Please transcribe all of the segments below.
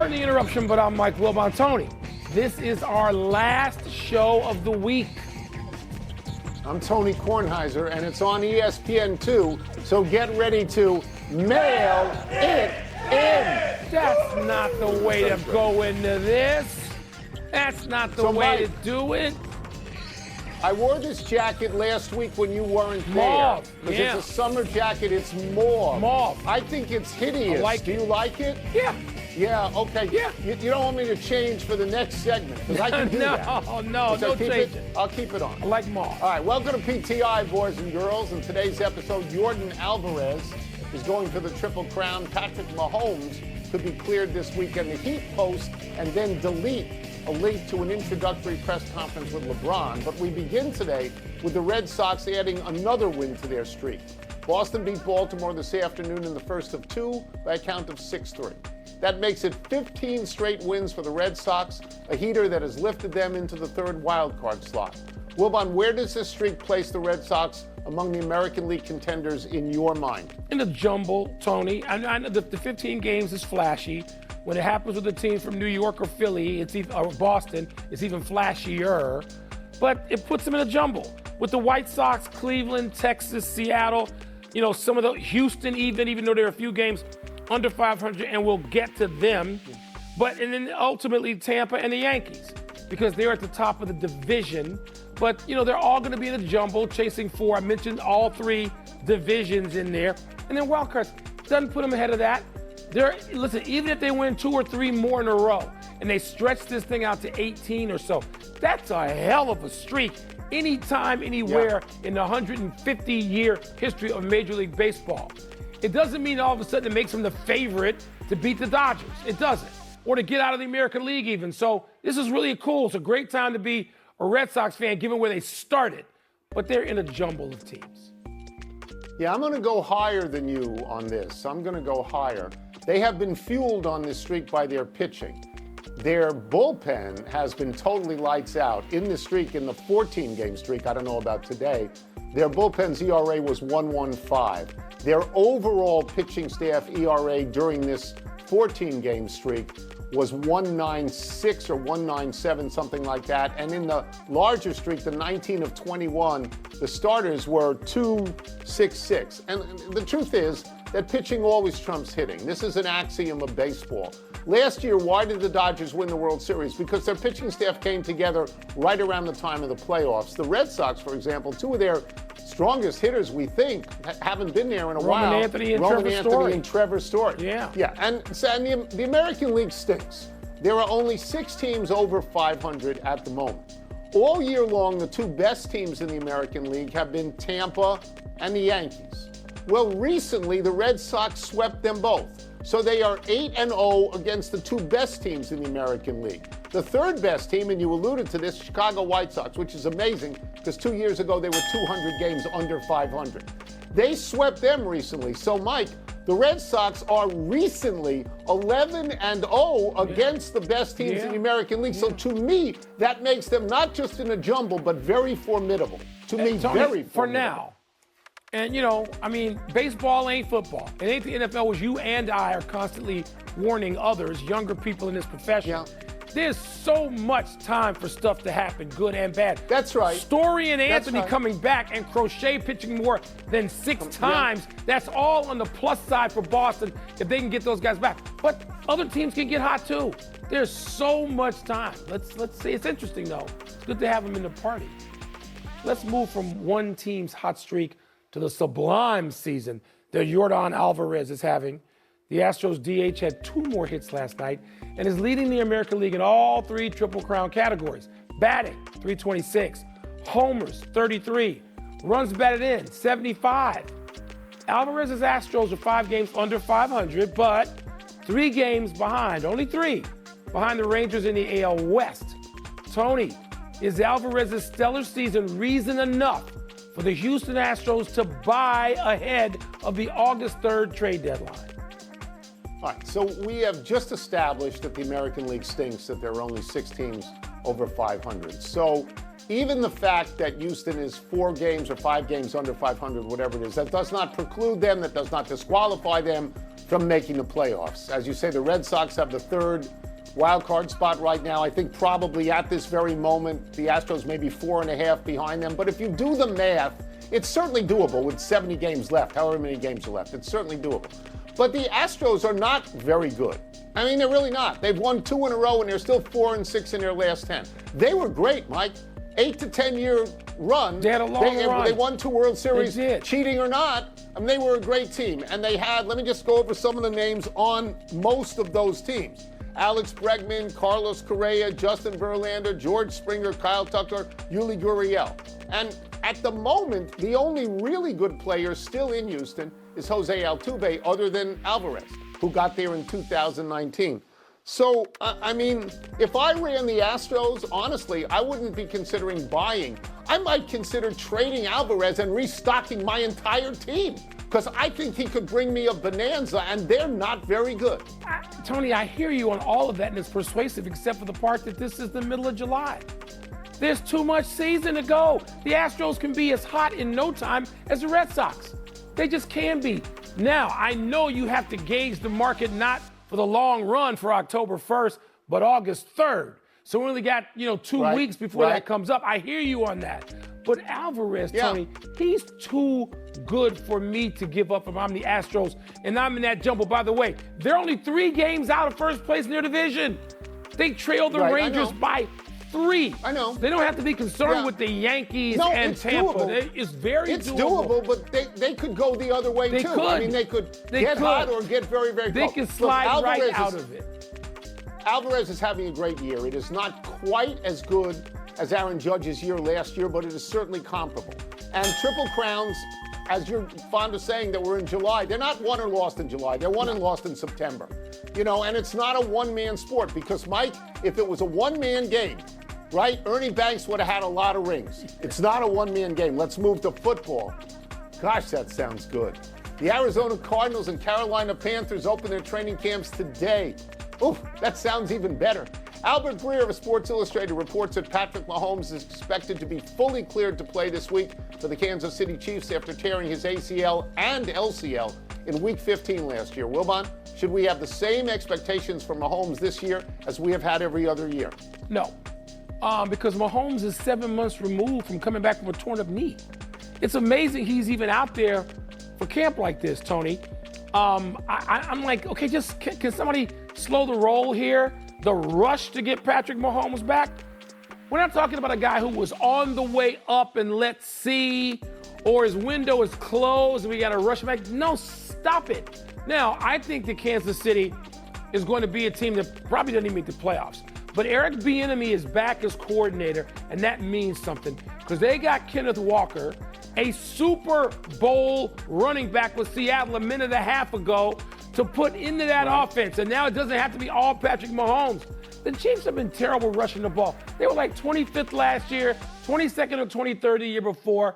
The interruption, but I'm Mike Wilbon. Tony, this is our last show of the week. I'm Tony Kornheiser, and it's on ESPN2, so get ready to mail it in. That's not the way to go into this. That's not the way to do it. I wore this jacket last week when you weren't Mauve, there. Because yeah. it's a summer jacket, it's mauve. Mauve. I think it's hideous. Do you like it? Yeah. Yeah, okay. Yeah. You don't want me to change for the next segment, because I can do that. No change it. I'll keep it on. I like mauve. All right, welcome to PTI, boys and girls. In today's episode, Jordan Alvarez is going for the Triple Crown. Patrick Mahomes could be cleared this weekend. The Heat post and then delete a link to an introductory press conference with LeBron. But we begin today with the Red Sox adding another win to their streak. Boston beat Baltimore this afternoon in the first of two by a count of 6-3. That makes it 15 straight wins for the Red Sox, a heater that has lifted them into the third wildcard slot. Wilbon, where does this streak place the Red Sox among the American League contenders in your mind? In the jumble, Tony. I know the 15 games is flashy. When it happens with a team from New York or Philly, or Boston, it's even flashier. But it puts them in a jumble. With the White Sox, Cleveland, Texas, Seattle, some of the Houston even though there are a few games under 500, and we'll get to them. And then ultimately Tampa and the Yankees, because they're at the top of the division. But, they're all going to be in a jumble, chasing four. I mentioned all three divisions in there. And then wild cards doesn't put them ahead of that. Listen, even if they win 2 or 3 more in a row and they stretch this thing out to 18 or so, that's a hell of a streak anytime, anywhere in the 150-year history of Major League Baseball. It doesn't mean all of a sudden it makes them the favorite to beat the Dodgers. It doesn't. Or to get out of the American League even. So this is really cool. It's a great time to be a Red Sox fan given where they started. But they're in a jumble of teams. Yeah, I'm going to go higher than you on this. I'm going to go higher. They have been fueled on this streak by their pitching. Their bullpen has been totally lights out. In the streak, in the 14-game streak, I don't know about today, their bullpen's ERA was 1.15. Their overall pitching staff ERA during this 14-game streak was 1.96 or 1.97, something like that. And in the larger streak, the 19 of 21, the starters were 2.66. And the truth is that pitching always trumps hitting. This is an axiom of baseball. Last year, why did the Dodgers win the World Series? Because their pitching staff came together right around the time of the playoffs. The Red Sox, for example, two of their strongest hitters, we think, haven't been there in a while. Roman Anthony and Trevor Story. Yeah. And the American League stinks. There are only 6 teams over 500 at the moment. All year long, the 2 best teams in the American League have been Tampa and the Yankees. Well, recently, the Red Sox swept them both. So they are 8-0 against the 2 best teams in the American League. The third best team, and you alluded to this, Chicago White Sox, which is amazing because 2 years ago they were 200 games under 500. They swept them recently. So, Mike, the Red Sox are recently 11-0 against the best teams in the American League. So to me, that makes them not just in a jumble, but very formidable. To me, Tony, very formidable. For now. And, baseball ain't football. It ain't the NFL, as you and I are constantly warning others, younger people in this profession. Yeah. There's so much time for stuff to happen, good and bad. That's right. Story and Anthony right. coming back and Crochet pitching more than 6 times. That's all on the plus side for Boston if they can get those guys back. But other teams can get hot too. There's so much time. Let's see. It's interesting though. It's good to have them in the party. Let's move from one team's hot streak to the sublime season that Jordan Alvarez is having. The Astros DH had 2 more hits last night and is leading the American League in all 3 Triple Crown categories. Batting, 326. Homers, 33. Runs batted in, 75. Alvarez's Astros are 5 games under 500, but 3 games behind, only 3, behind the Rangers in the AL West. Tony, is Alvarez's stellar season reason enough for the Houston Astros to buy ahead of the August 3rd trade deadline? All right, so we have just established that the American League stinks, that there are only 6 teams over 500. So even the fact that Houston is 4 games or 5 games under 500, whatever it is, that does not preclude them, that does not disqualify them from making the playoffs. As you say, the Red Sox have the third wild card spot right now. I think probably at this very moment, the Astros may be 4.5 behind them. But if you do the math, it's certainly doable with 70 games left, however many games are left. It's certainly doable. But the Astros are not very good. I mean, they're really not. They've won 2 in a row, and they're still 4-6 in their last 10. They were great, Mike. 8 to 10 year run. They had a long run. They won 2 World Series, They did. cheating or not. I mean, they were a great team. And they had, let me just go over some of the names on most of those teams. Alex Bregman, Carlos Correa, Justin Verlander, George Springer, Kyle Tucker, Yuli Gurriel. And at the moment, the only really good player still in Houston is Jose Altuve, other than Alvarez, who got there in 2019. So, I mean, if I ran the Astros, honestly, I wouldn't be considering buying. I might consider trading Alvarez and restocking my entire team, because I think he could bring me a bonanza, and they're not very good. Tony, I hear you on all of that, and it's persuasive, except for the part that this is the middle of July. There's too much season to go. The Astros can be as hot in no time as the Red Sox. They just can be. Now, I know you have to gauge the market not for the long run for October 1st, but August 3rd. So we only got, 2 weeks before that comes up. I hear you on that. But Alvarez, Tony, he's too good for me to give up if I'm the Astros and I'm in that jumble. By the way, they're only 3 games out of first place in their division. They trail the Rangers by 3. I know. They don't have to be concerned with the Yankees and Tampa. It's very It's doable, but they could go the other way too. Could. I mean, they could get hot or get very, very They cold. can slide right out of it. Alvarez is having a great year. It is not quite as good as Aaron Judge's year last year, but it is certainly comparable. And Triple Crowns, as you're fond of saying, that we're in July, they're not won or lost in July. They're won and lost in September. And it's not a one-man sport because, Mike, if it was a one-man game, right, Ernie Banks would have had a lot of rings. It's not a one-man game. Let's move to football. Gosh, that sounds good. The Arizona Cardinals and Carolina Panthers open their training camps today. Ooh, that sounds even better. Albert Breer of Sports Illustrated reports that Patrick Mahomes is expected to be fully cleared to play this week for the Kansas City Chiefs after tearing his ACL and LCL in Week 15 last year. Wilbon, should we have the same expectations for Mahomes this year as we have had every other year? No, because Mahomes is 7 months removed from coming back from a torn-up knee. It's amazing he's even out there for camp like this, Tony. I'm like, okay, just can somebody slow the roll here? The rush to get Patrick Mahomes back? We're not talking about a guy who was on the way up and let's see, or his window is closed and we got to rush him back. No, stop it. Now, I think that Kansas City is going to be a team that probably doesn't even make the playoffs. But Eric Bieniemy is back as coordinator, and that means something because they got Kenneth Walker, a Super Bowl running back with Seattle a minute and a half ago, to put into that offense. And now it doesn't have to be all Patrick Mahomes. The Chiefs have been terrible rushing the ball. They were like 25th last year, 22nd or 23rd the year before.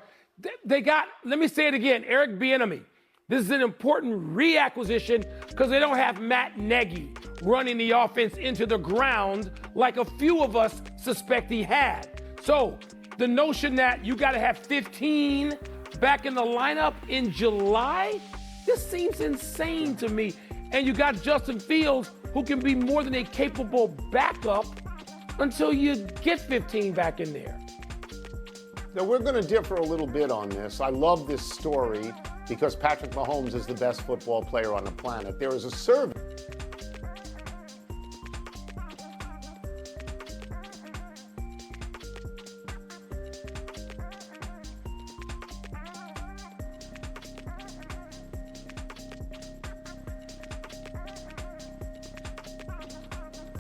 They got, let me say it again, Eric Bieniemy. This is an important reacquisition because they don't have Matt Nagy running the offense into the ground like a few of us suspect he had. So the notion that you got to have 15 back in the lineup in July, this seems insane to me. And you got Justin Fields, who can be more than a capable backup until you get 15 back in there. Now, we're going to differ a little bit on this. I love this story because Patrick Mahomes is the best football player on the planet. There is a survey